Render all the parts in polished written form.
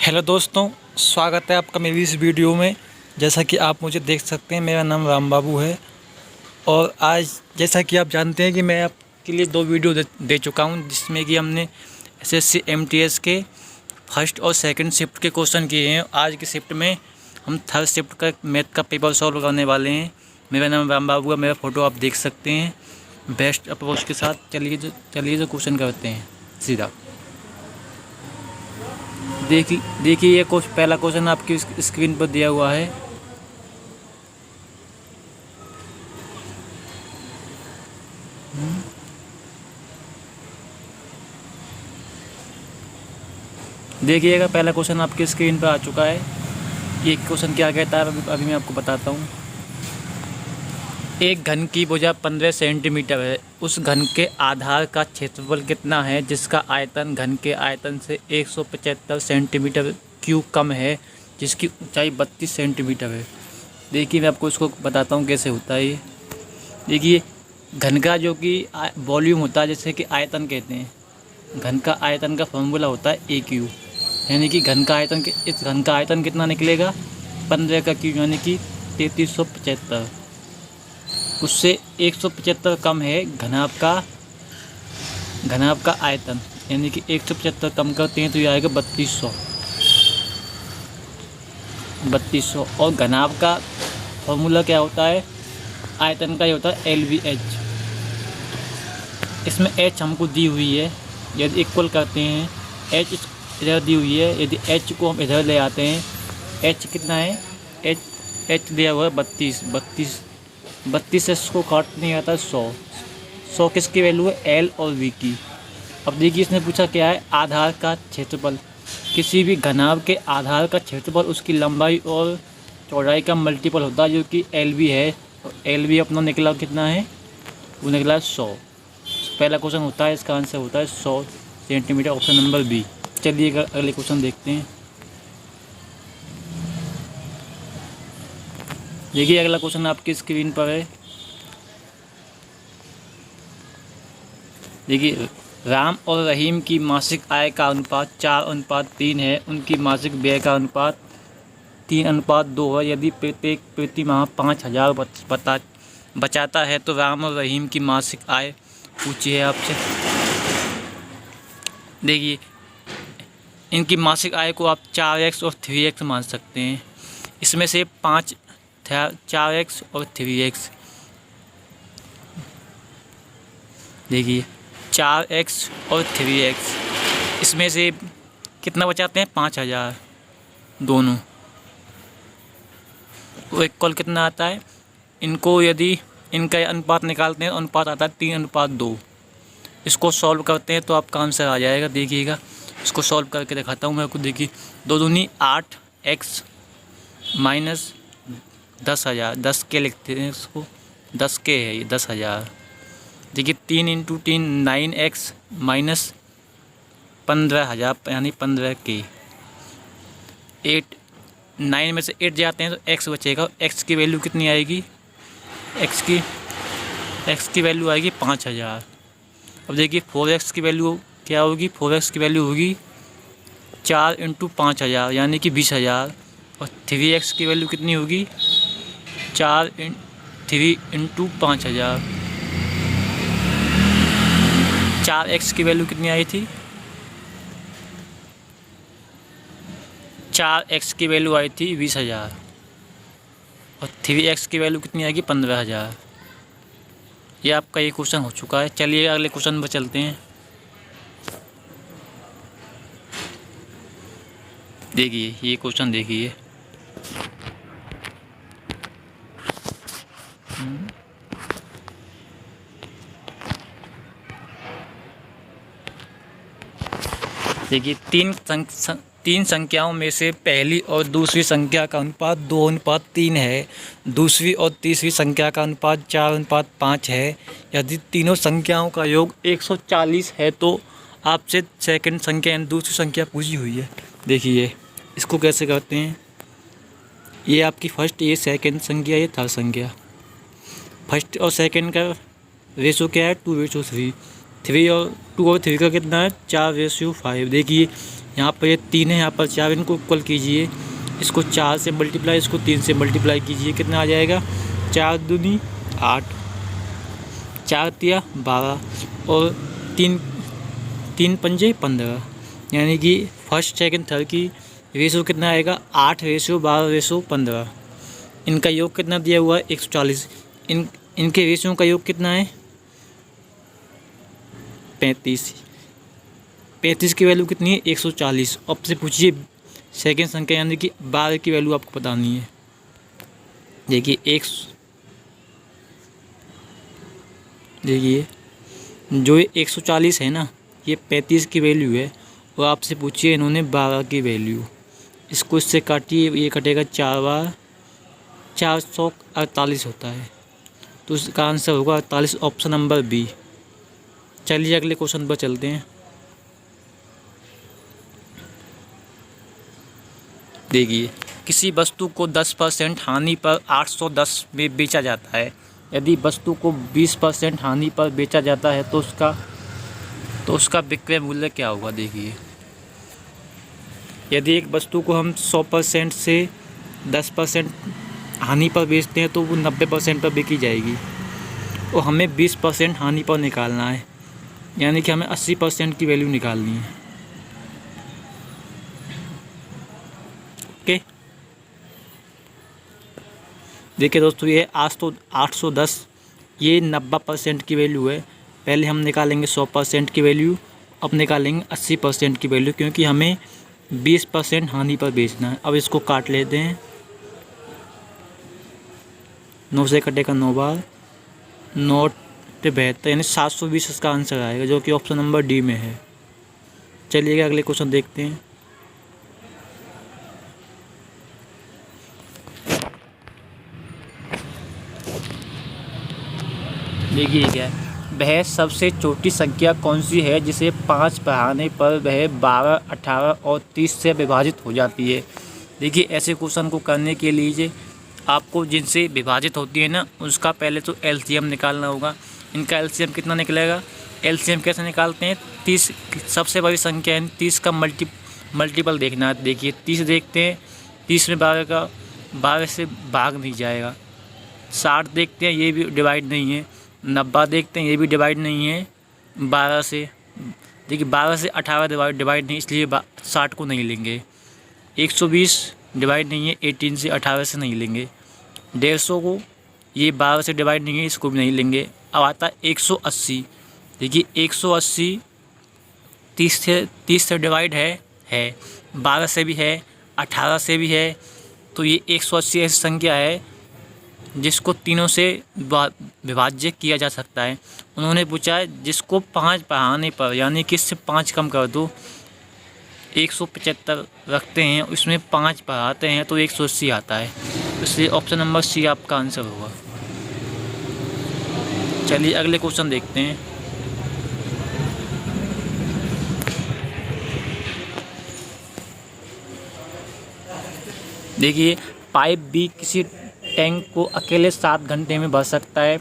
Hello दोस्तों, स्वागत है आपका मेरी इस वीडियो में। जैसा कि आप मुझे देख सकते हैं, मेरा नाम राम बाबू है। और आज जैसा कि आप जानते हैं कि मैं आपके लिए 2 वीडियो दे चुका हूं, जिसमें कि हमने एसएससी एमटीएस के फर्स्ट और सेकंड शिफ्ट के क्वेश्चन किए हैं। आज की शिफ्ट में हम थर्ड शिफ्ट का मैथ का पेपर सॉल्व करने वाले हैं। मेरा नाम राम बाबू है, मेरा फ़ोटो आप देख सकते हैं बेस्ट अप्रोच के साथ। चलिए जो क्वेश्चन करते हैं सीधा। देखिए ये पहला क्वेश्चन आपकी स्क्रीन पर दिया हुआ है। देखिएगा, पहला क्वेश्चन आपकी स्क्रीन पर आ चुका है। ये क्वेश्चन क्या कहता है अभी मैं आपको बताता हूँ। एक घन की भुजा 15 सेंटीमीटर है। उस घन के आधार का क्षेत्रफल कितना है, जिसका आयतन घन के आयतन से 175 सेंटीमीटर क्यूब कम है, जिसकी ऊंचाई 32 सेंटीमीटर है। देखिए मैं आपको इसको बताता हूँ कैसे होता है ये। देखिए, घन का जो कि वॉल्यूम होता है, जैसे कि आयतन कहते हैं। घन का आयतन का फॉर्मूला होता है AQ, यानी कि घन का आयतन इस घन का आयतन कितना निकलेगा 15 का क्यूब, यानी कि 3375। उससे 175 कम है घनाभ का आयतन, यानी कि 175 कम करते हैं तो ये आएगा 3200। और घनाभ का फॉर्मूला क्या होता है, आयतन का ही होता है LVH। इसमें H हमको दी हुई है, यदि इक्वल करते हैं H इधर दी हुई है, यदि H को हम इधर ले आते हैं, H कितना है, H दिया हुआ है 32 से इसको काट नहीं आता 100 किसकी वैल्यू है, L और V की। अब देखिए इसने पूछा क्या है, आधार का क्षेत्रफल। किसी भी घनाभ के आधार का क्षेत्रफल उसकी लंबाई और चौड़ाई का मल्टीपल होता है, जो कि LV है। और LV अपना निकला कितना है, वो निकला 100। पहला क्वेश्चन होता है, इसका आंसर होता है 100 सेंटीमीटर, ऑप्शन नंबर B। चलिए अगले क्वेश्चन देखते हैं। देखिए अगला क्वेश्चन आपकी स्क्रीन पर है। देखिए, राम और रहीम की मासिक आय का अनुपात 4:3 है। उनकी मासिक व्यय का अनुपात 3:2 है। यदि प्रत्येक प्रति माह 5000 बचाता है तो राम और रहीम की मासिक आय पूछी है आपसे। देखिए, इनकी मासिक आय को आप 4x और 3x मान सकते हैं। इसमें से 4x और 3x, देखिए 4x और 3x, इसमें से कितना बचाते हैं, 5000 दोनों। वो इक्वल कितना आता है, इनको यदि इनका अनुपात निकालते हैं, अनुपात आता है 3:2। इसको सॉल्व करते हैं तो आपका आंसर आ जाएगा। देखिएगा, इसको सॉल्व करके दिखाता हूँ मैं आपको। देखिए 2 दूनी 8x माइनस 10,000, 10 के लिखते हैं इसको, 10 के है ये, 10,000। देखिए 3 × 3 9x माइनस 15,000, यानी 15 के। 9 में से 8 जाते हैं तो x बचेगा। x की वैल्यू कितनी आएगी, x की वैल्यू आएगी 5000। अब देखिए 4x की वैल्यू क्या होगी, 4x की वैल्यू होगी 4 × 5000, यानी कि 20,000। और 3x की वैल्यू कितनी होगी, 3 × 5000। 4x की वैल्यू कितनी आई थी, 4x की वैल्यू आई थी 20,000। और 3x की वैल्यू कितनी आएगी, 15,000। ये आपका ये क्वेश्चन हो चुका है। चलिए अगले क्वेश्चन पर चलते हैं। देखिए ये क्वेश्चन देखिए। देखिए, तीन संख्याओं में से पहली और दूसरी संख्या का अनुपात 2:3 है। दूसरी और तीसरी संख्या का अनुपात 4:5 है। यदि तीनों संख्याओं का योग 140 है तो आपसे सेकंड संख्या यानी दूसरी संख्या पूछी हुई है। देखिए इसको कैसे करते हैं। ये आपकी फर्स्ट, ये सेकंड संख्या, ये थर्ड संख्या। फर्स्ट और सेकंड का रेशो क्या है, 2:3। 2 और 3 का कितना है, 4:5। देखिए यहाँ पर ये 3 है, यहाँ पर 4, इनको इक्वल कीजिए। इसको 4 से मल्टीप्लाई, इसको 3 से मल्टीप्लाई कीजिए, कितना आ जाएगा? 4 दूनी 8, 4 तिया 12 और 3 पंजे 15। यानी कि फर्स्ट सेकंड थर्ड की रेशो कितना आएगा? 8:12:15। इनका योग कितना दिया हुआ है? 140। इनके रेशो का योग कितना है? 35। 35 की वैल्यू कितनी है? 140। अब से पूछिए सेकंड संख्या यानी कि 12 की वैल्यू आपको बतानी है। देखिए देखिए जो ये 140 है ना, ये 35 की वैल्यू है और आपसे पूछिए इन्होंने 12 की वैल्यू। इसको इससे काटिए, ये कटेगा 4 बार 448 होता है, तो इसका आंसर होगा 48, ऑप्शन नंबर बी। चलिए अगले क्वेश्चन पर चलते हैं। देखिए किसी वस्तु को 10% हानि पर 810 में बेचा जाता है। यदि वस्तु को 20% हानि पर बेचा जाता है तो उसका विक्रय मूल्य क्या होगा? देखिए यदि एक वस्तु को हम 100% से 10% हानि पर बेचते हैं तो वो 90% पर बिकी जाएगी और हमें 20% हानि पर निकालना है, यानी कि हमें 80% की वैल्यू निकालनी है। ओके, देखिए दोस्तों, ये आज तो 810, ये 90% की वैल्यू है। पहले हम निकालेंगे 100% की वैल्यू, अब निकालेंगे 80% की वैल्यू, क्योंकि हमें 20% हानि पर बेचना है। अब इसको काट लेते हैं, 9 से कटेगा 9 बार 9 72, यानी 720 इसका आंसर आएगा, जो कि ऑप्शन नंबर डी में है। चलिए अगले क्वेश्चन देखते हैं। देखिए क्या है, वह सबसे छोटी संख्या कौन सी है जिसे 5 बढ़ाने पर वह 12, 18 और 30 से विभाजित हो जाती है? देखिए ऐसे क्वेश्चन को करने के लिए आपको जिनसे विभाजित होती है ना, उसका पहले तो एलसीएम निकालना होगा। इनका एलसीएम कितना निकलेगा? एलसीएम कैसे निकालते हैं? 30 सबसे बड़ी संख्या है, 30 का मल्टीपल देखना है। देखिए 30 देखते हैं, 30 में 12 से भाग नहीं जाएगा। 60 देखते हैं, ये भी डिवाइड नहीं है। 90 देखते हैं, ये भी डिवाइड नहीं है 12 से। देखिए 12 से 18 डिवाइड नहीं, इसलिए 60 को नहीं लेंगे। 120 डिवाइड नहीं है, 18 से 18 से नहीं लेंगे। 150 को, ये 12 से डिवाइड नहीं है, इसको भी नहीं लेंगे। अब आता है 180। देखिए 180 30 से डिवाइड है 12 से भी है, 18 से भी है, तो ये 180 ऐसी संख्या है जिसको तीनों से विभाज्य किया जा सकता है। उन्होंने पूछा है जिसको 5 बढ़ाने पर, यानी कि इससे 5 कम कर दो, 175 रखते हैं, उसमें 5 बढ़ाते हैं तो 180 आता है। इसलिए ऑप्शन नंबर सी आपका आंसर होगा। चलिए अगले क्वेश्चन देखते हैं। देखिए पाइप बी किसी टैंक को अकेले 7 घंटे में भर सकता है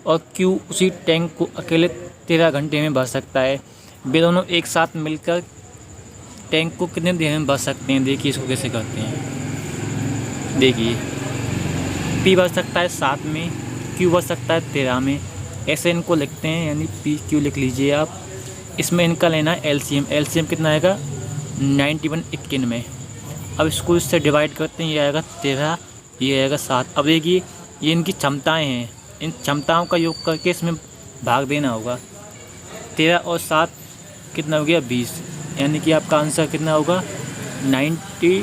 और क्यू उसी टैंक को अकेले 13 घंटे में भर सकता है। वे दोनों एक साथ मिलकर टैंक को कितने देर में भर सकते हैं? देखिए इसको कैसे करते हैं। देखिए पी भर सकता है 7 में, क्यू भर सकता है 13 में। ऐसे इनको लिखते हैं, यानी पी क्यू लिख लीजिए आप। इसमें इनका लेना है एलसीएम। एलसीएम कितना आएगा? 91 91। अब इसको इससे डिवाइड करते हैं, ये आएगा 13, ये आएगा 7। अब देखिए ये इनकी क्षमताएं हैं, इन क्षमताओं का योग करके इसमें भाग देना होगा। 13 और 7 कितना हो गया? 20, यानी कि आपका आंसर कितना होगा? 90।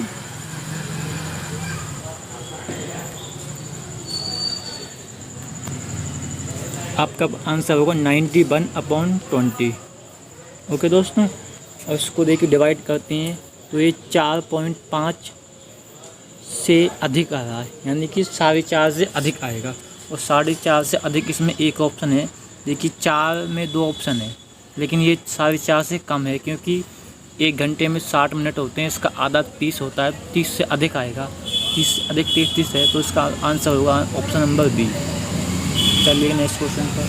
आपका आंसर होगा 91/20। ओके दोस्तों, और इसको देखिए डिवाइड करते हैं तो ये 4.5 से अधिक आ रहा है, यानी कि 4.5 से अधिक आएगा। और 4.5 से अधिक इसमें एक ऑप्शन है। देखिए 4 में 2 ऑप्शन है, लेकिन ये 4.5 से कम है, क्योंकि 1 घंटे में 60 मिनट होते हैं, इसका आधा 30 होता है। 30 से अधिक आएगा, 30 से अधिक 30 है, तो इसका आंसर होगा ऑप्शन नंबर बी। चलिए नेक्स्ट क्वेश्चन पर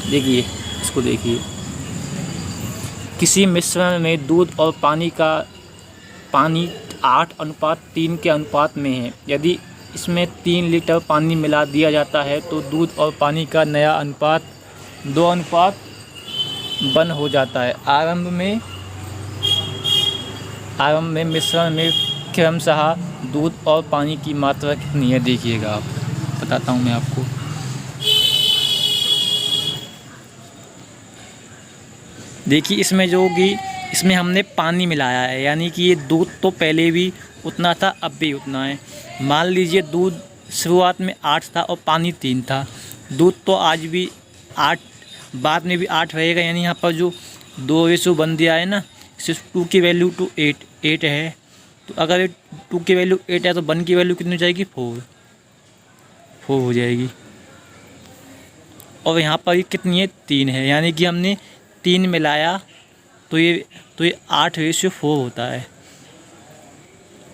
देखिए, इसको देखिए। किसी मिश्रण में दूध और पानी 8:3 के अनुपात में है। यदि इसमें 3 लीटर पानी मिला दिया जाता है तो दूध और पानी का नया अनुपात 2:1 हो जाता है। आरंभ में मिश्रण में क्रमशः दूध और पानी की मात्रा कितनी है, देखिएगा आप, बताता हूँ मैं आपको। देखिए इसमें हमने पानी मिलाया है, यानी कि ये दूध तो पहले भी उतना था, अब भी उतना है। मान लीजिए दूध शुरुआत में 8 था और पानी 3 था। दूध तो आज भी 8, बाद में भी 8 रहेगा, यानी यहाँ पर जो 2 बन दिया है ना, सिर्फ 2 की वैल्यू टू 8 है। तो अगर 2 की वैल्यू 8 है तो 1 की वैल्यू कितनी हो जाएगी, 4 हो जाएगी। और यहाँ पर ये कितनी है, 3 है, यानी कि हमने 3 मिलाया तो ये 8:4 होता है।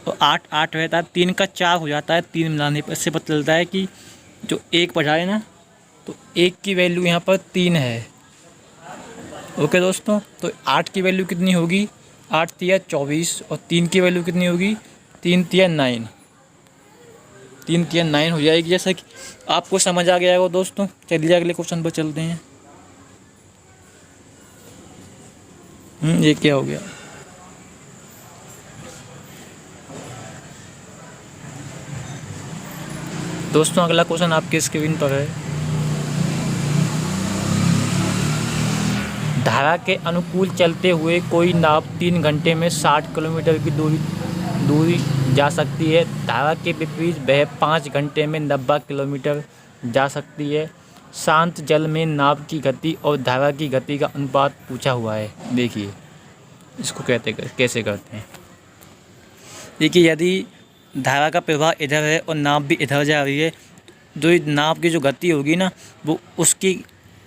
तो 8 रहता है, 3 का 4 हो जाता है 3 मिलाने पर। इससे पता चलता है कि जो 1 बढ़ा है ना, तो 1 की वैल्यू यहाँ पर 3 है। ओके दोस्तों, तो 8 की वैल्यू कितनी होगी, 8 तिया 24, और 3 की वैल्यू कितनी होगी, 3 तिया 9, 3 तिया 9 हो जाएगी। जैसा कि आपको समझ आ गया होगा दोस्तों। चलिए अगले क्वेश्चन पर चलते हैं। ये क्या हो गया, दोस्तों अगला क्वेश्चन आपके स्क्रीन पर है। धारा के अनुकूल चलते हुए कोई नाव 3 घंटे में 60 किलोमीटर की दूरी जा सकती है। धारा के विपरीत वह 5 घंटे में 90 किलोमीटर जा सकती है। शांत जल में नाव की गति और धारा की गति का अनुपात पूछा हुआ है। देखिए इसको कैसे करते हैं। देखिए यदि धारा का प्रवाह इधर है और नाव भी इधर जा रही है, जो नाव की जो गति होगी ना, वो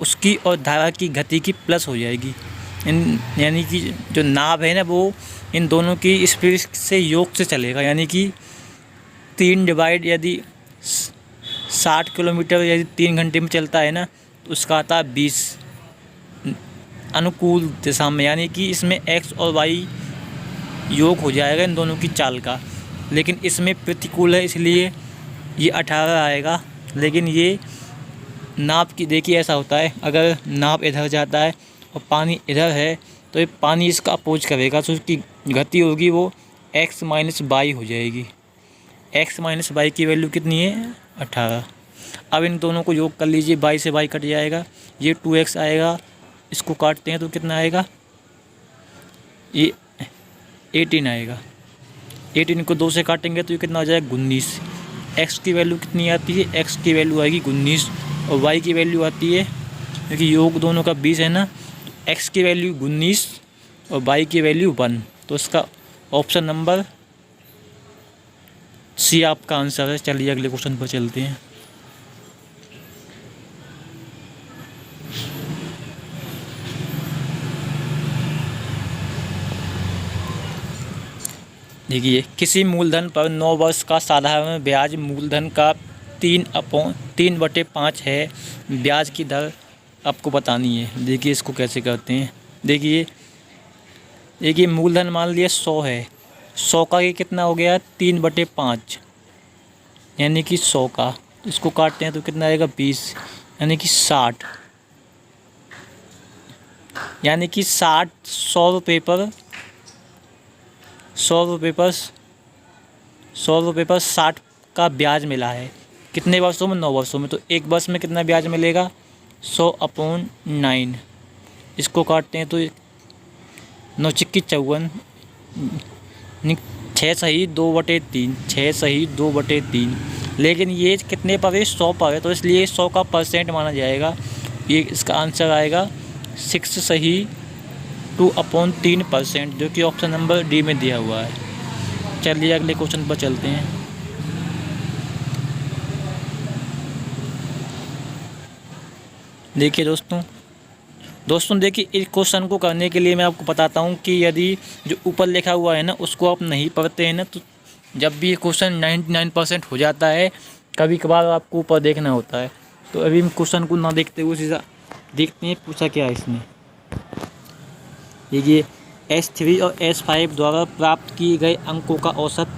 उसकी और धारा की गति की प्लस हो जाएगी। यानी कि जो नाव है ना, वो इन दोनों की स्पीड से योग से चलेगा। यानी कि 3 डिवाइड यदि 60 किलोमीटर यदि 3 घंटे में चलता है ना, तो उसका आता है 20 अनुकूल दिशा में। यानी कि इसमें x और y योग हो जाएगा इन दोनों की चाल का। लेकिन इसमें प्रतिकूल है, इसलिए ये 18 आएगा। लेकिन ये नाव की, देखिए ऐसा होता है, अगर नाव इधर जाता है और पानी इधर है, तो ये पानी इसका अपोज करेगा, तो उसकी गति होगी वो x माइनस y हो जाएगी। x माइनस y की वैल्यू कितनी है, 18। अब इन दोनों को योग कर लीजिए, y से y कट जाएगा, ये 2x आएगा, इसको काटते हैं तो कितना आएगा, ये 18 आएगा। 18 को 2 से काटेंगे तो ये कितना हो जाएगा, 19। x की वैल्यू कितनी आती है, x की वैल्यू आएगी 19, और y की वैल्यू आती है, क्योंकि योग दोनों का 20 है ना, तो x की वैल्यू 19 और y की वैल्यू 1। तो इसका ऑप्शन नंबर सी आपका आंसर है। चलिए अगले क्वेश्चन पर चलते हैं। देखिए किसी मूलधन पर 9 वर्ष का साधारण ब्याज मूलधन का 3/5 है। ब्याज की दर आपको बतानी है। देखिए इसको कैसे करते हैं। देखिए मूलधन मान लिया 100 है, 100 का ये कितना हो गया, 3/5, यानी कि 100 का। इसको काटते हैं तो कितना आएगा, 20, यानी कि 60, यानी कि 60 100 रुपये पर 60 का ब्याज मिला है। कितने वर्षों में, 9 वर्षों में। तो एक वर्ष में कितना ब्याज मिलेगा, 100/9। इसको काटते हैं तो 9 चिक्की 54, 6 सही 2/3, 6 सही 2/3। लेकिन ये कितने पर है, 100 पर है, तो इसलिए 100 का परसेंट माना जाएगा। ये इसका आंसर आएगा 6 सही 2/3%, जो कि ऑप्शन नंबर डी में दिया हुआ है। चलिए अगले क्वेश्चन पर चलते हैं। देखिए दोस्तों देखिए इस क्वेश्चन को करने के लिए मैं आपको बताता हूँ कि यदि जो ऊपर लिखा हुआ है ना, उसको आप नहीं पढ़ते हैं ना, तो जब भी ये क्वेश्चन 99% हो जाता है, कभी कभार आपको ऊपर देखना होता है। तो अभी हम क्वेश्चन को ना देखते हुए सीधा देखते हैं पूछा क्या है इसने। देखिए S3 और S5 द्वारा प्राप्त किए गए अंकों का औसत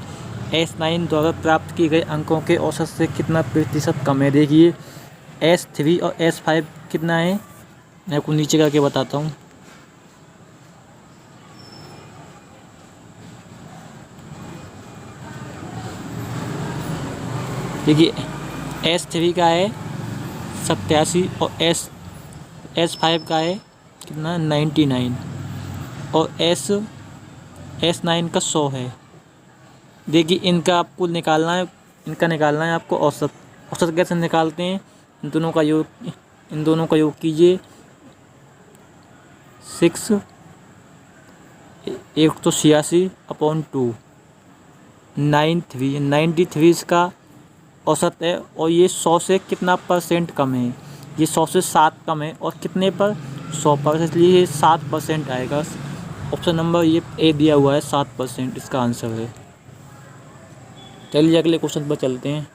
S9 द्वारा प्राप्त किए गए अंकों के औसत से कितना प्रतिशत कम है। देखिए S3 और S5 कितना है, मैं आपको नीचे करके बताता हूँ। देखिए S3 का है 87 और S5 का है कितना 99 और S9 का 100 है। देखिए इनका आपको निकालना है, आपको औसत। औसत कैसे निकालते हैं, इन दोनों का योग कीजिए 186/2 93 इसका औसत है। और ये 100 से कितना % कम है, ये 100 से 7 कम है और कितने पर 100 पर, इसलिए ये 7% आएगा। ऑप्शन नंबर ये ए दिया हुआ है 7% इसका आंसर है। चलिए अगले क्वेश्चन पर चलते हैं।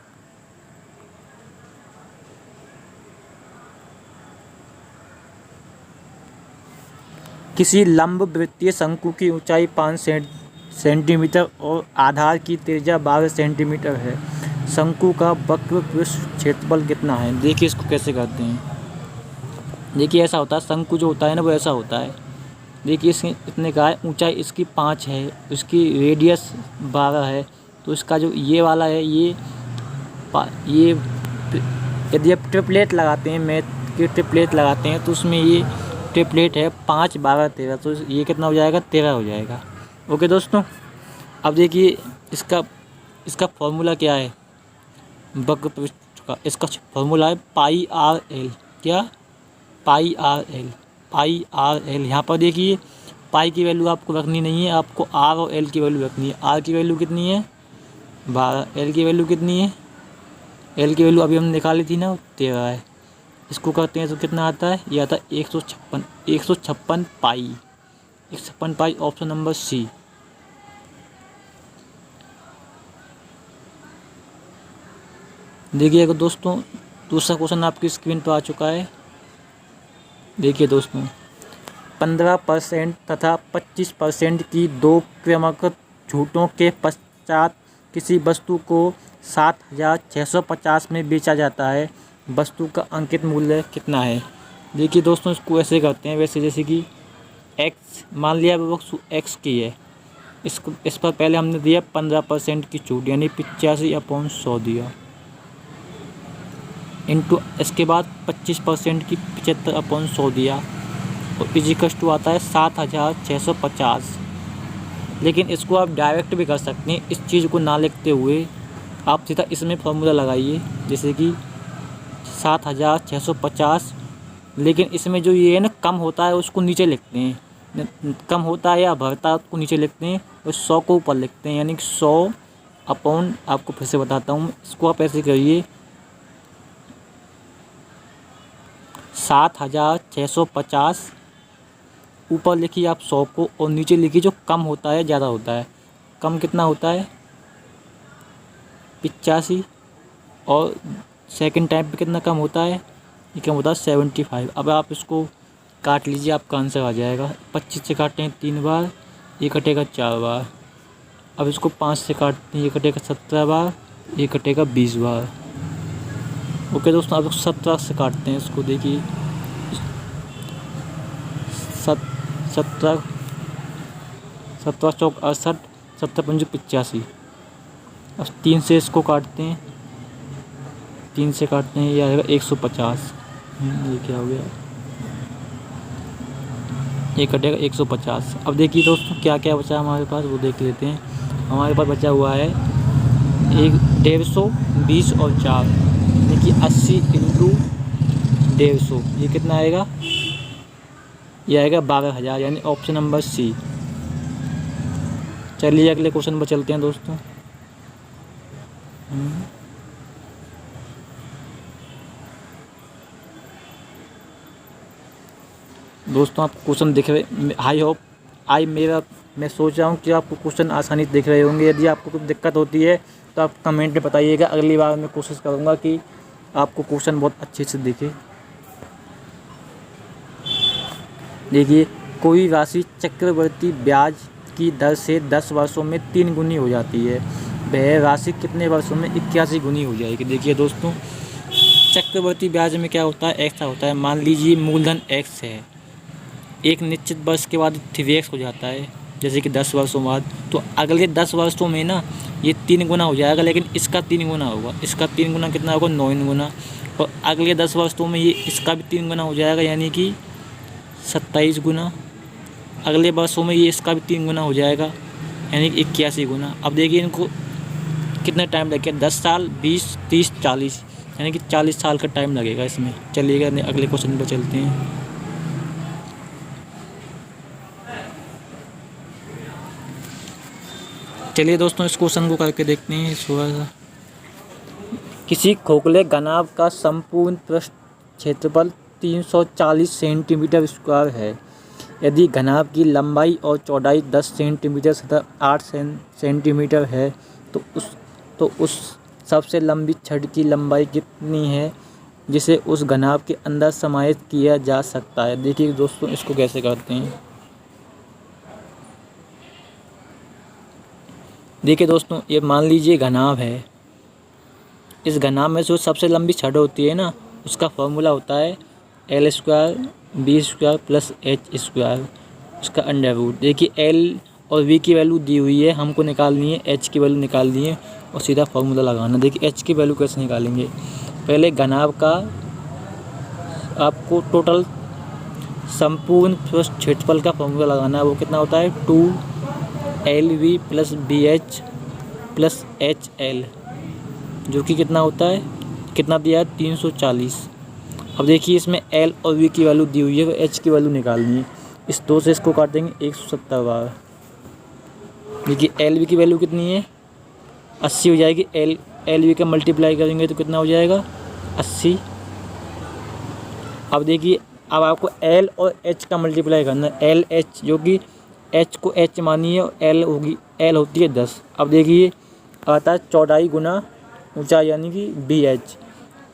किसी लंबवृत्तीय शंकु की ऊंचाई 5 सेंटीमीटर और आधार की त्रिज्या 12 सेंटीमीटर है। शंकु का वक्र पृष्ठ क्षेत्रफल कितना है। देखिए इसको कैसे करते हैं। देखिए ऐसा होता है, शंकु जो होता है ना वो ऐसा होता है। देखिए इतने का है, ऊंचाई इसकी 5 है, इसकी रेडियस 12 है, तो इसका जो ये वाला है ये यदि आप ट्रिपलेट लगाते हैं, मैथ के ट्रिपलेट लगाते हैं तो उसमें ये ट्रिपलेट है 5 12 13, तो ये कितना हो जाएगा 13 हो जाएगा। ओके दोस्तों, अब देखिए इसका फॉर्मूला क्या है वक्र पृष्ठ का। इसका फॉर्मूला है पाई आर एल। क्या, पाई आर एल। यहाँ पर देखिए पाई की वैल्यू आपको रखनी नहीं है, आपको आर और एल की वैल्यू रखनी है। आर की वैल्यू कितनी है 12, एल की वैल्यू कितनी है, एल की वैल्यू अभी हमने निकाली थी ना 13 है। इसको करते हैं तो कितना आता है, ये आता है 156 पाई। 156 पाई ऑप्शन नंबर सी। देखिए अगर दोस्तों दूसरा क्वेश्चन आपकी स्क्रीन पर आ चुका है। देखिए दोस्तों 15% तथा 25% की दो क्रमागत छूटों के पश्चात किसी वस्तु को 7,650 में बेचा जाता है। वस्तु का अंकित मूल्य कितना है। देखिए दोस्तों इसको ऐसे करते हैं, वैसे जैसे कि एक्स मान लिया वो एक्स की है, इस पर पहले हमने दिया 15% की छूट यानी 85/100 दिया, इंटू इसके बाद 25% की 75/100 दिया और इजिकल्स टू आता है 7,650। लेकिन इसको आप डायरेक्ट भी कर सकते हैं, इस चीज़ को ना लिखते हुए आप सीधा इसमें फॉर्मूला लगाइए, जैसे कि 7,650। लेकिन इसमें जो ये है ना कम होता है उसको नीचे लिखते हैं, कम होता है या बढ़ता है उसको नीचे लिखते हैं और 100 को ऊपर लिखते हैं, यानी कि 100 अपॉन, आपको फिर से बताता हूँ, इसको आप ऐसे करिए 7,650 ऊपर लिखिए आप 100 को और नीचे लिखिए जो कम होता है ज़्यादा होता है। कम कितना होता है 85 और सेकंड टाइम पे कितना कम होता है, ये कम होता है 75। अब आप इसको काट लीजिए, आपका आंसर आ जाएगा। 25 से काटते हैं 3 बार, ये कटेगा 4 बार। अब इसको 5 से काटते हैं, ये कटेगा 17 बार, ये कटेगा 20 बार। ओके दोस्तों, अब 17 से काटते हैं इसको। देखिए 17 चौक 68, 17 पंजे 85। अब 3 से इसको काटते हैं, 3 से काटते हैं, ये आएगा 150। ये क्या हो गया, ये कटेगा 150। अब देखिए दोस्तों क्या क्या बचा हमारे पास वो देख लेते हैं। हमारे पास बचा हुआ है 150, 20 और 4, देखिए 80 इंटू 150, ये कितना आएगा, ये आएगा 12,000, यानी ऑप्शन नंबर सी। चलिए अगले क्वेश्चन पर चलते हैं दोस्तों। दोस्तों आपको क्वेश्चन दिख रहे, मैं सोच रहा हूँ कि आपको क्वेश्चन आसानी से दिख रहे होंगे। यदि आपको कुछ दिक्कत होती है तो आप कमेंट में बताइएगा, अगली बार मैं कोशिश करूँगा कि आपको क्वेश्चन बहुत अच्छे से दिखे। देखिए कोई राशि चक्रवृद्धि ब्याज की दर से 10 वर्षों में 3 गुनी हो जाती है, वह राशि कितने वर्षों में 81 गुनी हो जाएगी। देखिए दोस्तों, चक्रवृद्धि ब्याज में क्या होता है, ऐसा होता है, मान लीजिए मूलधन x है, एक निश्चित वर्ष के बाद 3x हो जाता है, जैसे कि 10 वर्षों बाद, तो अगले 10 वर्षों में ना ये 3 गुना हो जाएगा, लेकिन इसका 3 गुना होगा। इसका 3 गुना कितना होगा, 9 गुना। और अगले 10 वर्षों में ये इसका भी 3 गुना हो जाएगा, यानी कि 27 गुना। अगले वर्षों में ये इसका भी 3 गुना हो जाएगा, यानी कि 81 गुना। अब देखिए इनको कितना टाइम लगेगा, 10 साल, 20, 30, 40, यानी कि 40 साल का टाइम लगेगा इसमें। चलिएगा अगले क्वेश्चन पर चलते हैं। चलिए दोस्तों, इस क्वेश्चन को करके देखते हैं थोड़ा सा। किसी खोखले घनाभ का संपूर्ण पृष्ठ क्षेत्रफल 340 सेंटीमीटर स्क्वायर है। यदि घनाभ की लंबाई और चौड़ाई 10 सेंटीमीटर तथा 8 सेंटीमीटर है, तो उस सबसे लंबी छड़ की लंबाई कितनी है जिसे उस घनाभ के अंदर समाहित किया जा सकता है। देखिए दोस्तों, इसको कैसे करते हैं। देखिए दोस्तों, ये मान लीजिए घनाभ है। इस घनाभ में जो सबसे लंबी छड़ होती है ना, उसका फॉर्मूला होता है L² B² प्लस H², उसका अंडर रूट। देखिए L और V की वैल्यू दी हुई है, हमको निकालनी है, H की वैल्यू निकालनी है और सीधा फॉर्मूला लगाना। देखिए H की वैल्यू कैसे निकालेंगे, पहले घनाभ का आपको टोटल संपूर्ण पृष्ठ क्षेत्रफल का फॉर्मूला लगाना है। वो कितना होता है, 2LV plus BH plus HL, जो कि कितना होता है, कितना दिया है, 340। अब देखिए इसमें L और V की वैल्यू दी हुई है, तो H की वैल्यू निकालनी है। इस 2 से इसको काट देंगे 170 बार। देखिए LV की वैल्यू कितनी है, 80 हो जाएगी। LV का मल्टीप्लाई करेंगे तो कितना हो जाएगा, 80। अब देखिए, अब आपको L और H का मल्टीप्लाई करना है। LH, जो कि H को H मानिए और L होती है 10। अब देखिए आता है चौड़ाई गुना ऊंचाई, यानी कि BH,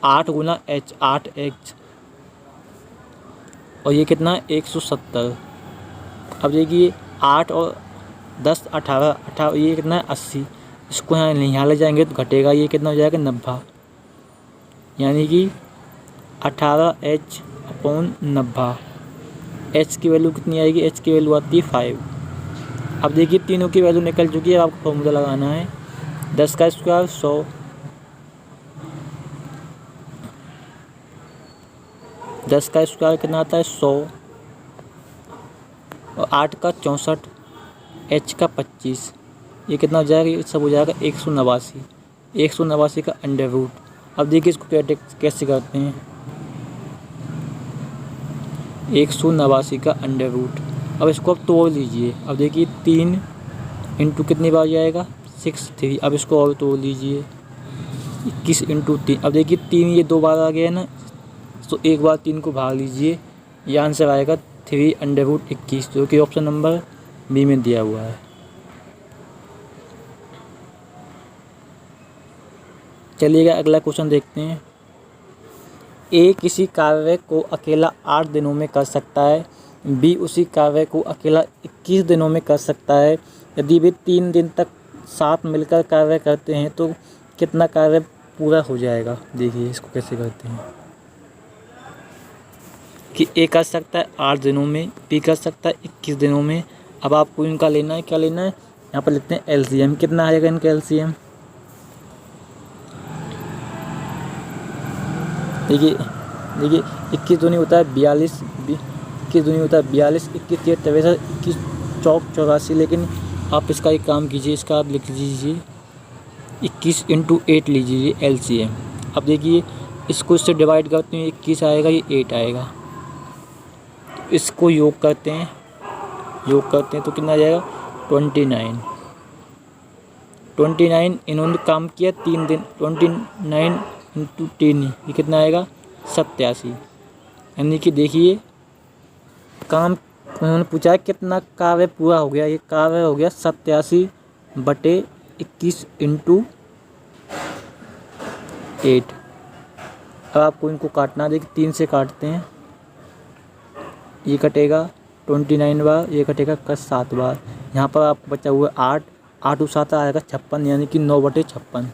8 गुना H, 8H, और ये कितना है, 170। अब देखिए 8 और 10 18, ये कितना है, 80। इसको यहाँ ले जाएंगे तो घटेगा, ये कितना हो जाएगा, 90, यानी कि 18H/90। H की वैल्यू कितनी आएगी, H की वैल्यू आती है 5। अब देखिए तीनों की वैल्यू निकल चुकी है, आपको फॉर्मूला लगाना है। 10 का स्क्वायर 100, 10 का स्क्वायर कितना आता है, 100, और 8 का 64, H का 25, ये कितना हो जाएगा, ये सब हो जाएगा 189। 189 का अंडर रूट। अब देखिए इसको कैसे करते हैं, 189 का अंडर रूट। अब इसको अब तोड़ लीजिए। अब देखिए 3 इंटू कितनी बार जाएगा, 63। अब इसको और तोड़ लीजिए, 21 इंटू 3। अब देखिए 3 ये 2 बार आ गया ना, तो एक बार 3 को भाग लीजिए, ये आंसर आएगा 3√21, जो कि ऑप्शन नंबर बी में दिया हुआ है। चलिएगा अगला क्वेश्चन देखते हैं। ए किसी कार्य को अकेला 8 दिनों में कर सकता है, बी उसी कार्य को अकेला 21 दिनों में कर सकता है। यदि वे 3 दिन तक साथ मिलकर कार्य करते हैं तो कितना कार्य पूरा हो जाएगा। देखिए इसको कैसे करते हैं कि ए कर सकता है 8 दिनों में, बी कर सकता है 21 दिनों में। अब आपको इनका लेना है, क्या लेना है, यहाँ पर लिखते हैं एलसीएम। कितना आएगा इनका एलसीएम, देखिए 21 दूनी होता है 42, 21 दूनी होता है 42, 21 3 63, 21 चौक 84। लेकिन आप इसका एक काम कीजिए, इसका आप लिख लीजिए 21 इंटू 8 लीजिए एलसीएम। अब देखिए इसको इससे डिवाइड करते हैं, 21 आएगा, ये 8 आएगा। तो इसको योग करते हैं तो कितना आ जाएगा, 29। इन्होंने काम किया 3 दिन, 29 इंटू 3, ये कितना आएगा, 87। यानी कि देखिए काम उन्होंने पूछा है कितना कार्य पूरा हो गया, ये कार्य हो गया 87/21 इंटू 8। अब आपको इनको काटना, देखिए 3 से काटते हैं, ये कटेगा 29 बार, ये कटेगा कस 7 बार। यहाँ पर आपको बचा हुआ 8, 8 और 7 आएगा 56, यानी कि 9/56,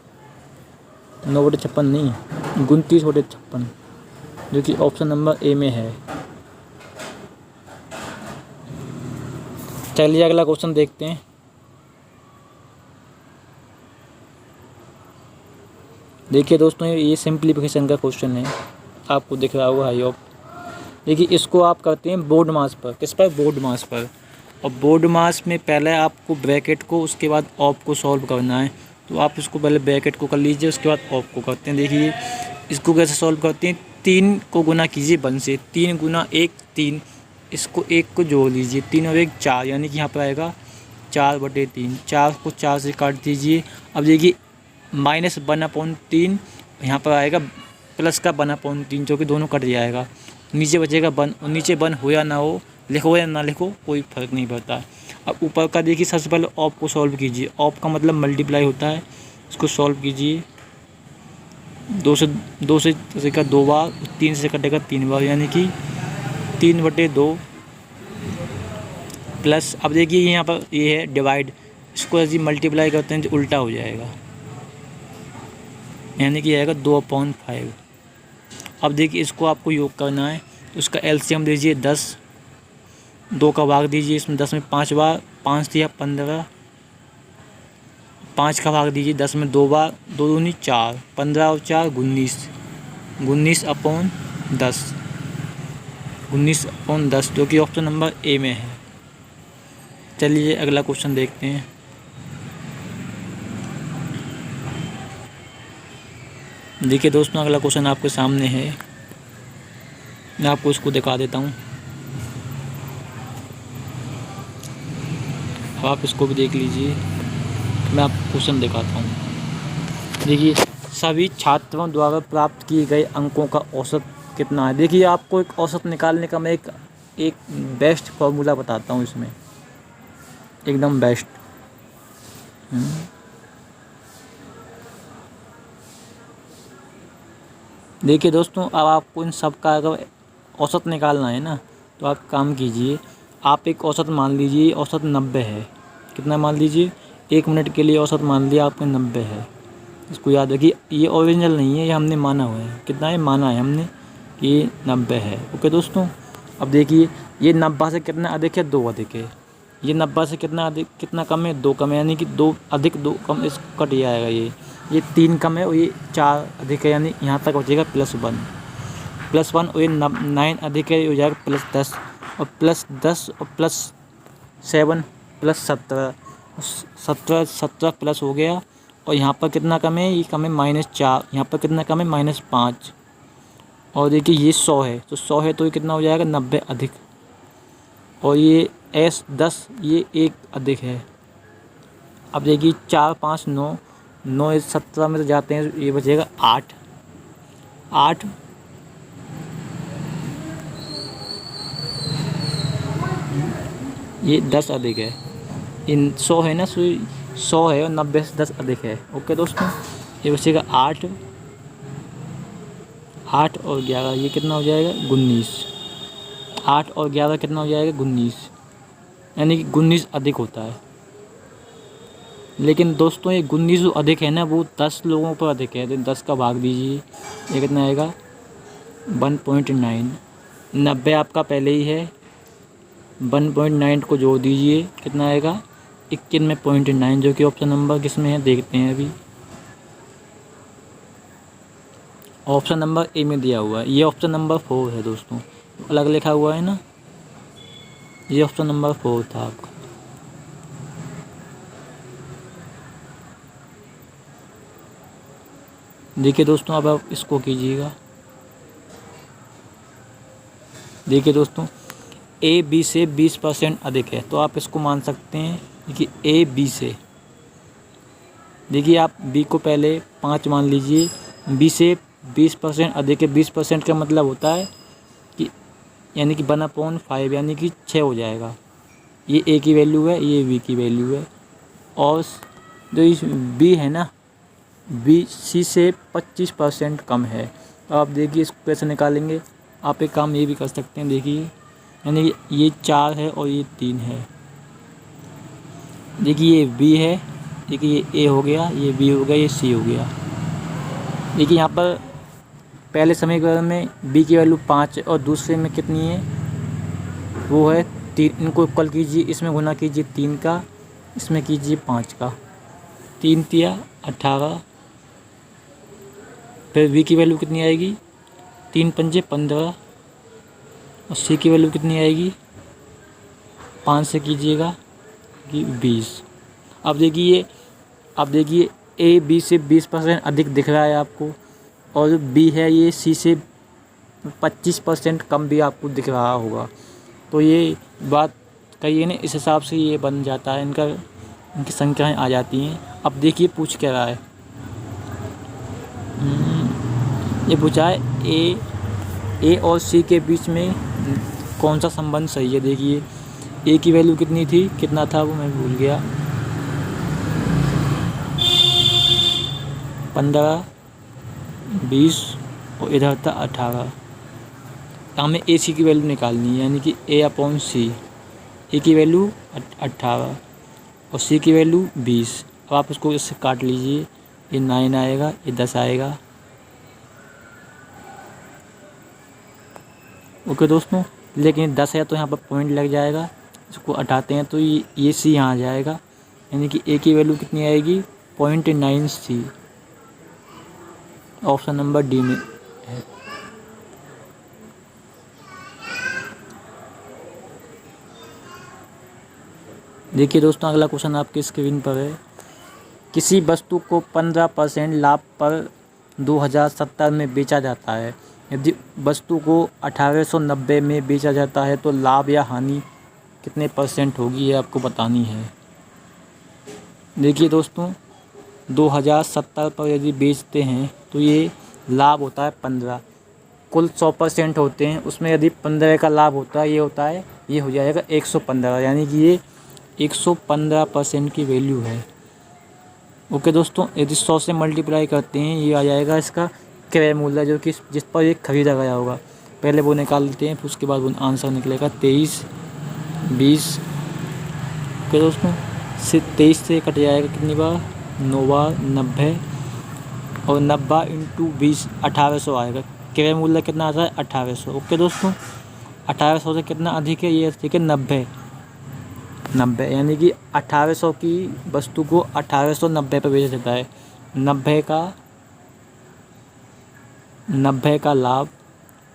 9/56 नहीं, 29/56, जो कि ऑप्शन नंबर ए में है। चलिए अगला क्वेश्चन देखते हैं। देखिए दोस्तों, ये सिंप्लीफिकेशन का क्वेश्चन है, आपको दिख रहा होगा आई होप। देखिए इसको आप करते हैं बोर्ड मास पर। किस पर? बोर्ड मास पर। और बोर्ड मास में पहले आपको ब्रैकेट को, उसके बाद ऑफ को सॉल्व करना है। तो आप इसको पहले ब्रैकेट को कर लीजिए, उसके बाद ऑफ को करते हैं। देखिए इसको कैसे सॉल्व करते हैं, 3 को गुना कीजिए 1 से, 3 गुना 1 3, इसको 1 को जोड़ लीजिए, 3 और 1 4, यानी कि यहाँ पर आएगा 4/3। 4 को 4 से काट दीजिए। अब देखिए -1/3, यहाँ पर आएगा प्लस का 1/3, जो कि दोनों कट जाएगा। नीचे बचेगा 1, और नीचे 1 हो या ना हो, लिखो या ना लिखो, कोई फ़र्क नहीं पड़ता। अब ऊपर का देखिए, सबसे पहले ऑफ को सॉल्व कीजिए। ऑफ का मतलब मल्टीप्लाई होता है, इसको सॉल्व कीजिए। 2 से कटेगा 2 बार, 3 से कटेगा 3 बार, यानी कि 3/2 प्लस। अब देखिए यहाँ पर ये है डिवाइड, इसको यदि मल्टीप्लाई करते हैं तो उल्टा हो जाएगा, यानी कि आएगा 2/5। अब देखिए इसको आपको योग करना है, तो उसका एलसीएम दीजिए 10, 2 का भाग दीजिए इसमें, 10 में 5 बार, 5 दिया 15, 5 का भाग दीजिए 10 में 2 बार, 2 दूनी 4, 15 और 4 19, 19/10, 19/10, जो कि ऑप्शन नंबर ए में है। चलिए अगला क्वेश्चन देखते हैं। देखिए दोस्तों, अगला क्वेश्चन आपके सामने है, मैं आपको इसको दिखा देता हूँ। अब आप इसको भी देख लीजिए, मैं आपको क्वेश्चन दिखाता हूँ। देखिए सभी छात्रों द्वारा प्राप्त किए गए अंकों का औसत कितना है। देखिए आपको एक औसत निकालने का मैं एक बेस्ट फार्मूला बताता हूँ इसमें, एकदम बेस्ट। देखिए दोस्तों, अब आपको इन सब का अगर औसत निकालना है ना, तो आप काम कीजिए, आप एक औसत मान लीजिए, औसत 90 है। कितना मान लीजिए? 1 मिनट के लिए औसत मान लिया आपने 90 है। इसको याद रखिए, ये ओरिजिनल नहीं है, ये हमने माना हुआ है। कितना है? माना है हमने, ये 90 है। ओके दोस्तों, अब देखिए ये 90 से कितना अधिक है? 2 अधिक है। ये 90 से कितना अधिक, कितना कम है? 2 कम है, यानी कि 2 अधिक 2 कम, इस कट जाएगा। ये 3 कम है और ये 4 अधिक है, यानी यहाँ तक बचेगा +1 और ये 9 अधिक है, ये हो जाएगा +10, और +10 और +7 +17, 17 प्लस हो गया। और यहाँ पर कितना कम है? ये कम है -4। यहाँ पर कितना कम है? -5। और देखिए ये 100 है, तो 100 है तो ये कितना हो जाएगा? 90 अधिक। और ये S10, ये 1 अधिक है। अब देखिए 4 5 9, 9 इस 17 में तो जाते हैं, ये बचेगा 8। ये 10 अधिक है। इन 100 है ना, 100 है और 90 से 10 अधिक है। ओके दोस्तों, ये बचेगा 8 और 11, ये कितना हो जाएगा? 19। 8 और 11 कितना हो जाएगा? 19, यानी कि 19 अधिक होता है। लेकिन दोस्तों ये 19 जो अधिक है ना, वो 10 लोगों पर अधिक है, तो 10 का भाग दीजिए, ये कितना आएगा? 1.9। 90 आपका पहले ही है, 1.9 को जोड़ दीजिए, कितना आएगा? 91.9, जो कि ऑप्शन नंबर किस में है देखते हैं अभी। ऑप्शन नंबर ए में दिया हुआ है, ये ऑप्शन नंबर 4 है दोस्तों, अलग लिखा हुआ है ना, ये ऑप्शन नंबर 4 था आपका। देखिए दोस्तों, अब आप इसको कीजिएगा। देखिए दोस्तों, ए बी से 20% अधिक है, तो आप इसको मान सकते हैं कि ए बी से, देखिए आप बी को पहले 5 मान लीजिए, बी से 20% अधिक है। 20% का मतलब होता है कि यानी कि 1/5, यानी कि 6 हो जाएगा। ये ए की वैल्यू है, ये बी की वैल्यू है। और जो इस बी है ना, बी सी से 25% कम है। तो आप देखिए इसको कैसे निकालेंगे। आप एक काम ये भी कर सकते हैं, देखिए यानी ये 4 है और ये 3 है। देखिए ये बी है, देखिए ये ए हो गया, ये बी हो गया, ये सी हो गया। देखिए यहाँ पर पहले समीकरण में बी की वैल्यू 5 और दूसरे में कितनी है, वो है 3। इनको इक्वल कीजिए, इसमें गुना कीजिए 3 का, इसमें कीजिए 5 का। 3 तिया 18। फिर बी की वैल्यू कितनी आएगी, 3 पंजे 15 और सी की वैल्यू कितनी आएगी, 5 से कीजिएगा कि 20। अब देखिए ए बी से 20% अधिक दिख रहा है आपको, और जो बी है ये सी से 25% कम भी आपको दिख रहा होगा। तो ये बात कही है ना, इस हिसाब से ये बन जाता है, इनकी संख्याएं आ जाती हैं। अब देखिए पूछ क्या रहा है, ये पूछा है ए और सी के बीच में कौन सा संबंध सही है। देखिए ए की वैल्यू कितनी थी, कितना था वो मैं भूल गया, 15 20 और इधर था 18। हमें ए सी की वैल्यू निकालनी है, यानी कि ए अपॉन सी। ए की वैल्यू 18 और सी की वैल्यू 20। अब आप इसको इससे काट लीजिए, ये 9 आएगा, ये 10 आएगा। ओके दोस्तों, लेकिन 10 है तो यहाँ पर पॉइंट लग जाएगा, इसको हटाते हैं तो ये सी यहाँ आ जाएगा, यानी कि ए की वैल्यू कितनी आएगी, 0.9 सी। ऑप्शन नंबर डी में है। देखिए दोस्तों, अगला क्वेश्चन आपकी स्क्रीन पर है। किसी वस्तु को 15% लाभ पर 2070 में बेचा जाता है। यदि वस्तु को 1890 में बेचा जाता है तो लाभ या हानि कितने % होगी, ये आपको बतानी है। देखिए दोस्तों, 2070 पर यदि बेचते हैं तो ये लाभ होता है 15। कुल 100% होते हैं, उसमें यदि 15 का लाभ होता है, ये हो जाएगा 115, यानी कि ये 115% की वैल्यू है। ओके दोस्तों, यदि 100 से मल्टीप्लाई करते हैं, ये आ जाएगा इसका क्रय मूल्य, जो कि जिस पर ये खरीदा गया होगा। पहले वो निकाल लेते हैं, फिर उसके बाद वो आंसर निकलेगा 23 20। ओके दोस्तों, 23 से कट जाएगा कितनी बार, 9 बार, 90 और 90 इंटू 20 1800 आएगा। क्रय मूल्य कितना आता है, 1800। ओके दोस्तों, 1800 से कितना अधिक है, ये ठीक है 90, यानी कि 1800 की वस्तु को 1890 पर बेचा जाता है। 90 का लाभ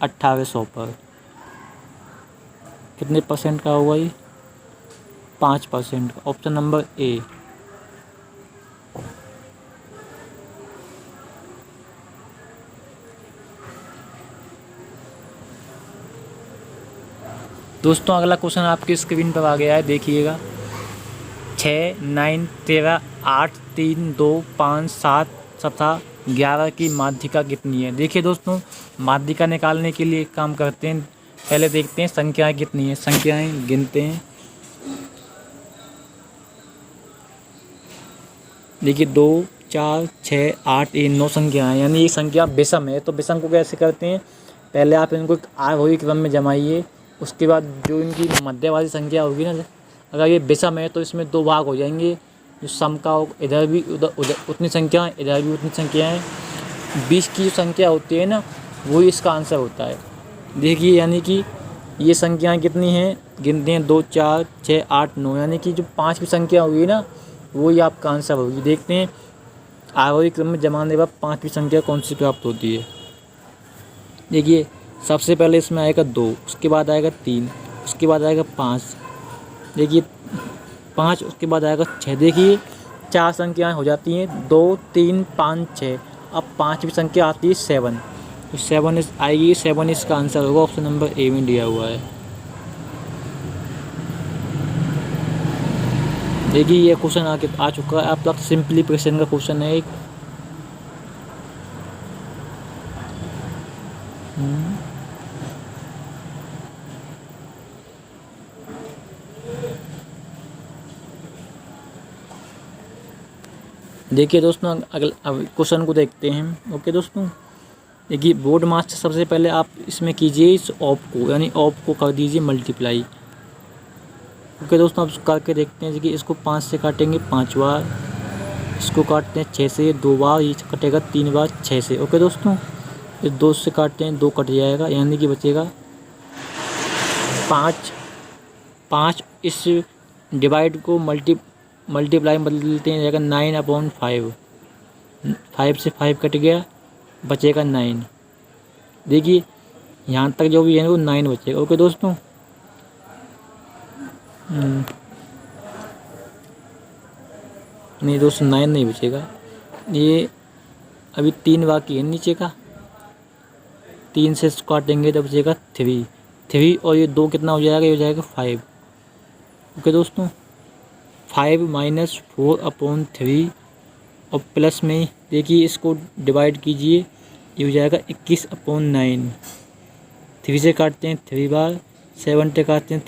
1800 पर कितने % का होगा, ये 5% का। Option number A. दोस्तों, अगला क्वेश्चन आपकी स्क्रीन पर आ गया है, देखिएगा। 6 9 13 8 3 2 5 7 तथा 11 की माध्यिका कितनी है। देखिए दोस्तों, माध्यिका निकालने के लिए एक काम करते हैं, पहले देखते हैं संख्याएं कितनी हैं, संख्याएं गिनते हैं। देखिए 2 4 6 8 ये 9 संख्याएं, यानी ये संख्या विषम है। तो विषम को कैसे करते हैं, पहले आप इनको आरोही क्रम में जमाइए, उसके बाद जो इनकी मध्य वाली संख्या होगी ना, अगर ये विषम है तो इसमें 2 भाग हो जाएंगे। जो सम का इधर भी उधर उतनी संख्या है, इधर भी उतनी संख्या है। 20 की जो संख्या होती है ना, वही इसका आंसर होता है। देखिए, यानी कि ये संख्याएं कितनी हैं, गिनते हैं 2 4 6 8 9, यानी कि जो 5वीं संख्या होगी ना, वही आपका आंसर होगी। देखते हैं आरोही क्रम में जमाने के बाद 5वीं संख्या कौन सी प्राप्त होती है। देखिए, सबसे पहले इसमें आएगा 2, उसके बाद आएगा 3, उसके बाद आएगा 5, देखिए 5, उसके बाद आएगा 6। देखिए 4 संख्याएं हो जाती हैं, 2 3 5 6। अब 5वीं संख्या आती है 7, तो 7 आएगी, 7 इसका आंसर होगा। ऑप्शन नंबर ए में दिया हुआ है। देखिए ये क्वेश्चन आ चुका है, आप तक सिंप्लीफिकेशन का क्वेश्चन है एक। देखिए दोस्तों, अगला क्वेश्चन को देखते हैं। ओके दोस्तों, देखिए बोर्ड मास्टर सबसे पहले आप इसमें कीजिए इस ऑफ को, यानी ऑफ को कर दीजिए मल्टीप्लाई। ओके दोस्तों, अब करके देखते हैं। देखिए इसको 5 से काटेंगे 5 बार, इसको काटते हैं 6 से 2 बार, ये कटेगा 3 बार 6 से। ओके दोस्तों, इस 2 से काटते हैं 2 कट जाएगा, यानी कि बचेगा 5। 5 इस डिवाइड को मल्टीप्लाई में बदलते हैं, जाएगा 9/5। 5 से 5 कट गया, बचेगा 9। देखिए यहाँ तक जो भी है वो 9 बचेगा। ओके दोस्तों, नहीं दोस्तों 9 नहीं बचेगा, ये अभी 3 बाकी है नीचे का। 3 से काटेंगे तो बचेगा 3 और ये 2 कितना हो जाएगा, ये हो जाएगा 5। ओके दोस्तों, 5 - 4/3 और प्लस में देखिए इसको डिवाइड कीजिए, ये हो जाएगा 21/9। 3 से काटते हैं 3 बार, 7 से काटते हैं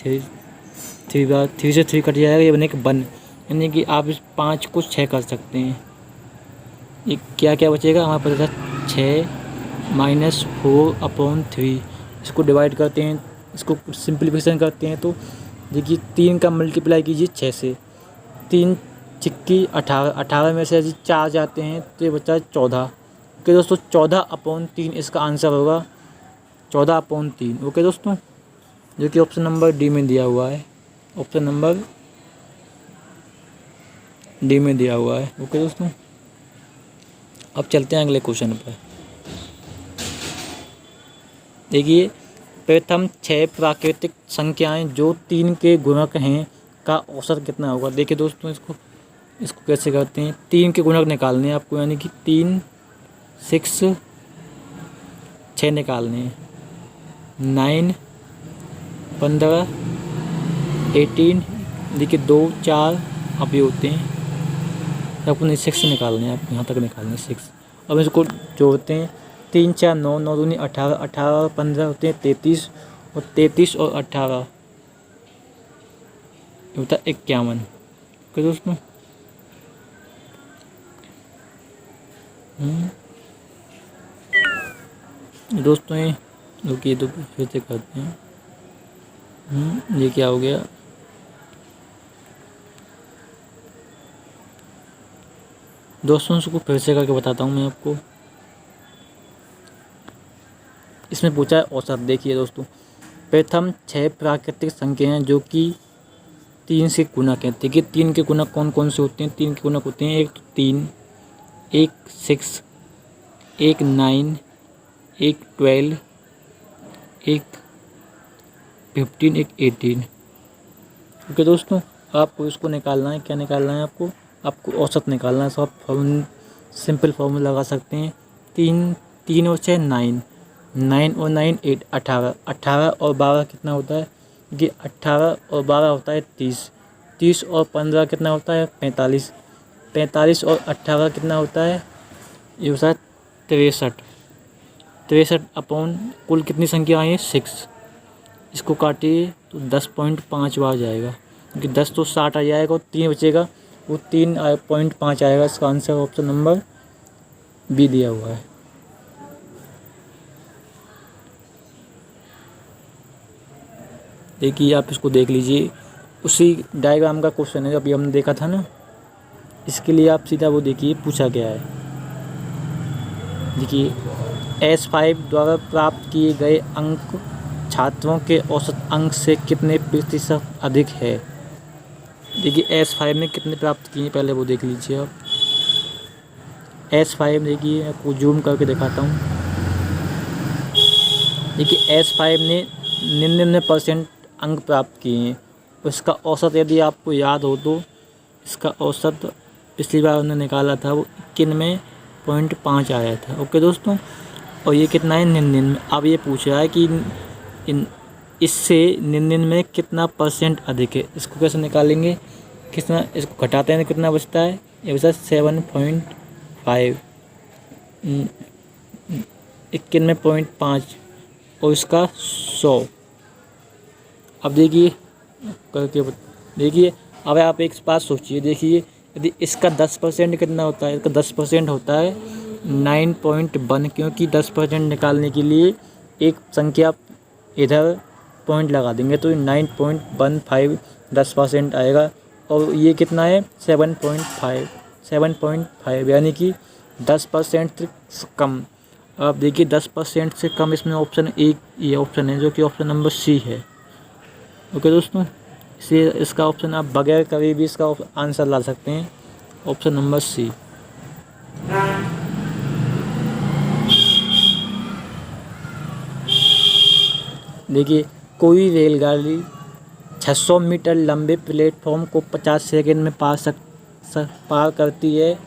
3 बार, 3 से 3 कट जाएगा, ये बनेगा 1। यानी कि आप इस 5 को 6 कर सकते हैं। ये क्या क्या बचेगा हमारे पास, 6 - 4/3। इसको डिवाइड करते हैं, इसको सिंप्लीफिकेशन करते हैं तो देखिए 3 का मल्टीप्लाई कीजिए 6 से, 3 चिक्की 18, 18 में से यदि 4 जाते हैं तो ये बचा है 14। ओके दोस्तों, 14/3 इसका आंसर होगा, 14/3। ओके दोस्तों, जो कि ऑप्शन नंबर डी में दिया हुआ है, ऑप्शन नंबर डी में दिया हुआ है। ओके दोस्तों, अब चलते हैं अगले क्वेश्चन पर। देखिए प्रथम 6 प्राकृतिक संख्याएं जो 3 के गुणक हैं का औसत कितना होगा। देखिए दोस्तों, इसको कैसे करते हैं, 3 के गुणक निकालने हैं आपको, यानी कि 3, 6, 6 निकालने हैं, 9, 15, 18। देखिए 2, 4 अभी होते हैं, आपको नहीं 6 निकालने हैं, आप यहाँ तक निकालने हैं 6। अब इसको जोड़ते हैं, 3, 4, 9, 9 दूनी 18, 18 और 15 होते हैं 33, और 33 और 18 होता है 51। ओके दोस्तों, दोस्तों ये रुकिए तो फिर से करते हैं। ये क्या हो गया, दोस्तों इसको फिर से करके बताता हूँ मैं आपको। इसमें पूछा है औसत। देखिए दोस्तों, प्रथम 6 प्राकृतिक संख्याएं जो कि 3 से गुणक हैं। देखिए 3 के गुणक कौन कौन से होते हैं, 3 के गुणक होते हैं, एक तो 3, एक 6, एक 9, एक 12, एक 15, एक 18। ओके दोस्तों, आपको इसको निकालना है, क्या निकालना है आपको औसत निकालना है। सब सिंपल फॉर्मूला लगा सकते हैं, 3 और 6 9, 9 और 9 8, 18, 18 और 12 कितना होता है, ये 18 और 12 होता है 30, 30 और 15 कितना होता है 45, 45 और 18 कितना होता है, ये होता है 63, 63 अपॉन कुल कितनी संख्या आई है 6। इसको काटिए तो 10.5 बार जाएगा, क्योंकि 10 तो 60 आ जाएगा और 3 बचेगा, वो 3.5 आएगा। इसका आंसर ऑप्शन नंबर बी दिया हुआ है। देखिए आप इसको देख लीजिए, उसी डायग्राम का क्वेश्चन है अभी हमने देखा था ना, इसके लिए आप सीधा वो देखिए पूछा गया है। देखिए S5 द्वारा प्राप्त किए गए अंक छात्रों के औसत अंक से कितने प्रतिशत अधिक है। देखिए S5 ने कितने प्राप्त किए पहले वो देख लीजिए आप। S5 देखिए आपको जूम करके दिखाता हूँ। देखिए S5 ने 99% अंक प्राप्त किए हैं। उसका औसत यदि आपको याद हो तो इसका औसत पिछली बार उन्होंने निकाला था वो 91.5 आया था। ओके दोस्तों, और ये कितना है 99। अब ये पूछ रहा है कि इससे 99 में कितना परसेंट अधिक है। इसको कैसे निकालेंगे, कितना इसको घटाते हैं तो कितना बचता है, ये बचता है 7.5, 91.5 और इसका 100। अब देखिए करके देखिए, अब आप एक बात सोचिए, देखिए यदि इसका 10% कितना होता है, इसका 10% होता है 9.1, क्योंकि 10% निकालने के लिए एक संख्या इधर पॉइंट लगा देंगे तो 9.15 10% आएगा। और ये कितना है 7.5 यानी कि 10% से कम। अब देखिए 10% से कम इसमें ऑप्शन एक ये ऑप्शन है जो कि ऑप्शन नंबर सी है। ओके दोस्तों, इसे इसका ऑप्शन आप बगैर कभी भी इसका आंसर ला सकते हैं, ऑप्शन नंबर सी। देखिए कोई रेलगाड़ी 600 मीटर लंबे प्लेटफॉर्म को 50 सेकंड में पार करती है।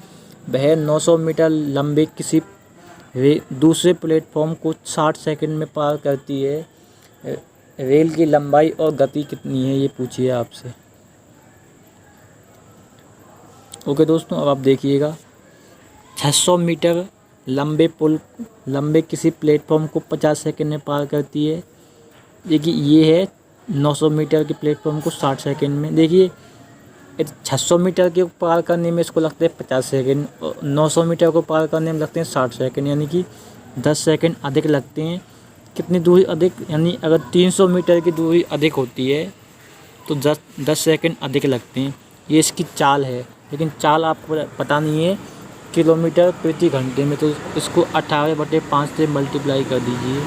वह 900 मीटर लंबे किसी दूसरे प्लेटफॉर्म को 60 सेकंड में पार करती है। रेल की लंबाई और गति कितनी है ये पूछिए आपसे। ओके दोस्तों, अब आप देखिएगा 600 मीटर लंबे किसी प्लेटफॉर्म को 50 सेकंड में पार करती है। देखिए ये है 900 मीटर के प्लेटफॉर्म को 60 सेकंड में। देखिए 600 मीटर के पार करने में इसको लगते हैं 50 सेकंड और 900 मीटर को पार करने में लगते हैं 60 सेकंड, यानी कि 10 सेकंड अधिक लगते हैं। कितनी दूरी अधिक, यानी अगर 300 मीटर की दूरी अधिक होती है तो 10 सेकंड अधिक लगते हैं। ये इसकी चाल है, लेकिन चाल आपको पता नहीं है किलोमीटर प्रति घंटे में, तो इसको 18/5 से मल्टीप्लाई कर दीजिए।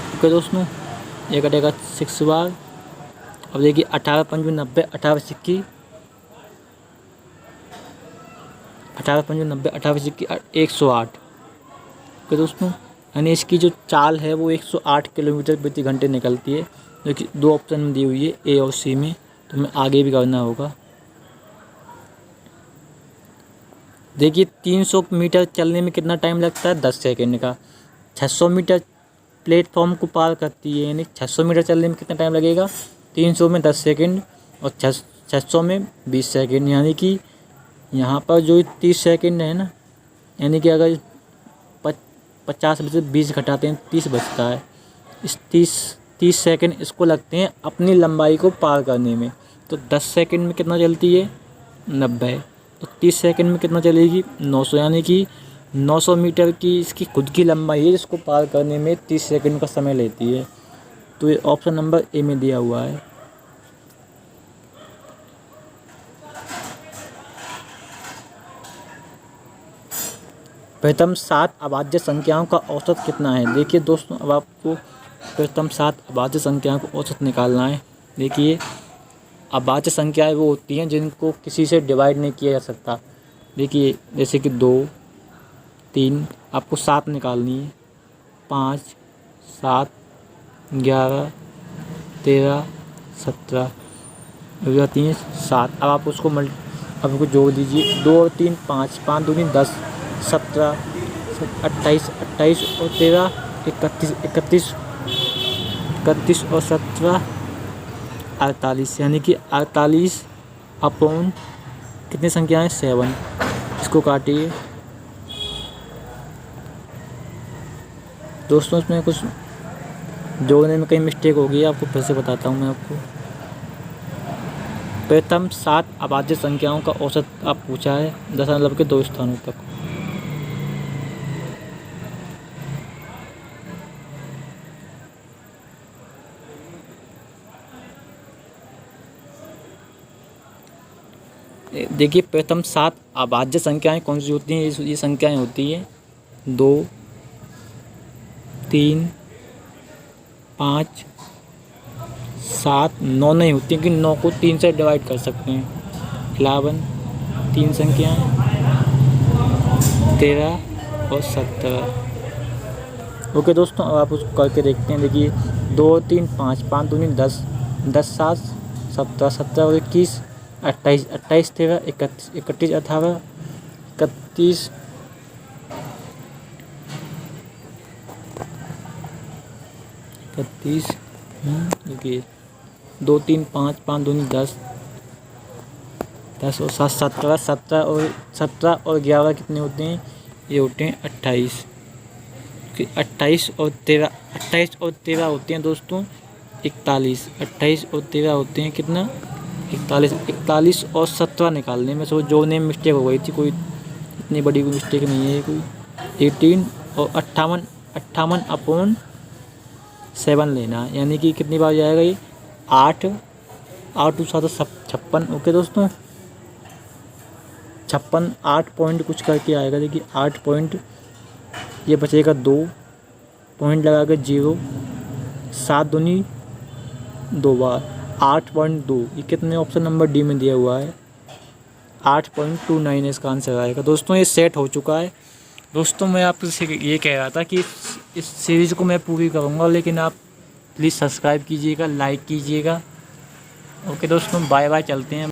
ओके दोस्तों, ये कटेगा 6 बार। अब देखिए 18 पंजे 90, 18 सिक्की 108। ओके दोस्तों, यानी इसकी जो चाल है वो 108 किलोमीटर प्रति घंटे निकलती है, जो कि दो ऑप्शन में दी हुई है ए और सी में। तो हमें आगे भी करना होगा। देखिए 300 मीटर चलने में कितना टाइम लगता है 10 सेकंड का। 600 मीटर प्लेटफॉर्म को पार करती है, यानी 600 मीटर चलने में कितना टाइम लगेगा 300 में 10 सेकंड और 600 में 20 सेकंड, यानी कि यहाँ पर जो 30 सेकंड है ना, यानी कि अगर 50 में से 20 घटाते हैं 30 बचता है। इस 30 सेकंड इसको लगते हैं अपनी लंबाई को पार करने में। तो 10 सेकंड में कितना चलती है 90, तो 30 सेकंड में कितना चलेगी 900, यानी कि 900 मीटर की इसकी खुद की लंबाई है जिसको पार करने में 30 सेकंड का समय लेती है। तो ये ऑप्शन नंबर ए में दिया हुआ है। प्रथम 7 अभाज्य संख्याओं का औसत कितना है। देखिए दोस्तों, अब आपको प्रथम 7 अभाज्य संख्याओं का औसत निकालना है। देखिए अभाज्य संख्याएं वो होती हैं जिनको किसी से डिवाइड नहीं किया जा सकता। देखिए जैसे कि 2, 3, आपको 7 निकालनी है। 5, 7, 11, 13, 17, 3, 7। अब आप उसको अब जोड़ दीजिए। 2 और 3 5, 5 दूनी 10, 17, 28 और 13 31 और 17 48, यानी कि 48 अपॉन कितनी संख्याएं 7। इसको काटिए दोस्तों, इसमें कुछ जोड़ने में कहीं मिस्टेक हो गई है, आपको फिर से बताता हूँ मैं आपको। प्रथम 7 अभाज्य संख्याओं का औसत आप पूछा है दशमलव के 2 स्थानों तक। देखिए प्रथम 7 अभाज्य संख्याएं कौन सी होती हैं। ये संख्याएं होती हैं 2, 3, 5, 7, 9 नहीं होती, क्योंकि 9 को 3 से डिवाइड कर सकते हैं। 11 3 संख्याएं, 13 और 17। ओके दोस्तों, अब आप उसको करके देखते हैं। देखिए 2, 3, 5, 5 दूनी 10, 10 7 17, 17 और 21 28, 28 13 31, 31 18 31 31। देखिए 2, 3, 5, 5 दूनी 10, 10 और 7 17, 17 और 11 कितने होते हैं, ये होते हैं 28। 28 और 13 होते हैं दोस्तों 41। 28 और 13 होते हैं कितना 41 और 17 निकालने में सो जोड़ने में मिस्टेक हो गई थी, कोई इतनी बड़ी कोई मिस्टेक नहीं है ये कोई। 18 और 58/7 लेना है, यानी कि कितनी बार जाएगा ये 8 8 7 56। ओके दोस्तों, 56 8 पॉइंट कुछ करके आएगा। देखिए 8 पॉइंट, ये बचेगा 2 पॉइंट लगा के 0, 7 दूनी 2 बार 8.2। ये कितने ऑप्शन नंबर डी में दिया हुआ है 8.29 इसका आंसर आएगा। दोस्तों ये सेट हो चुका है। दोस्तों मैं आपसे ये कह रहा था कि इस सीरीज़ को मैं पूरी करूँगा, लेकिन आप प्लीज़ सब्सक्राइब कीजिएगा, लाइक कीजिएगा। ओके दोस्तों, बाय बाय, चलते हैं।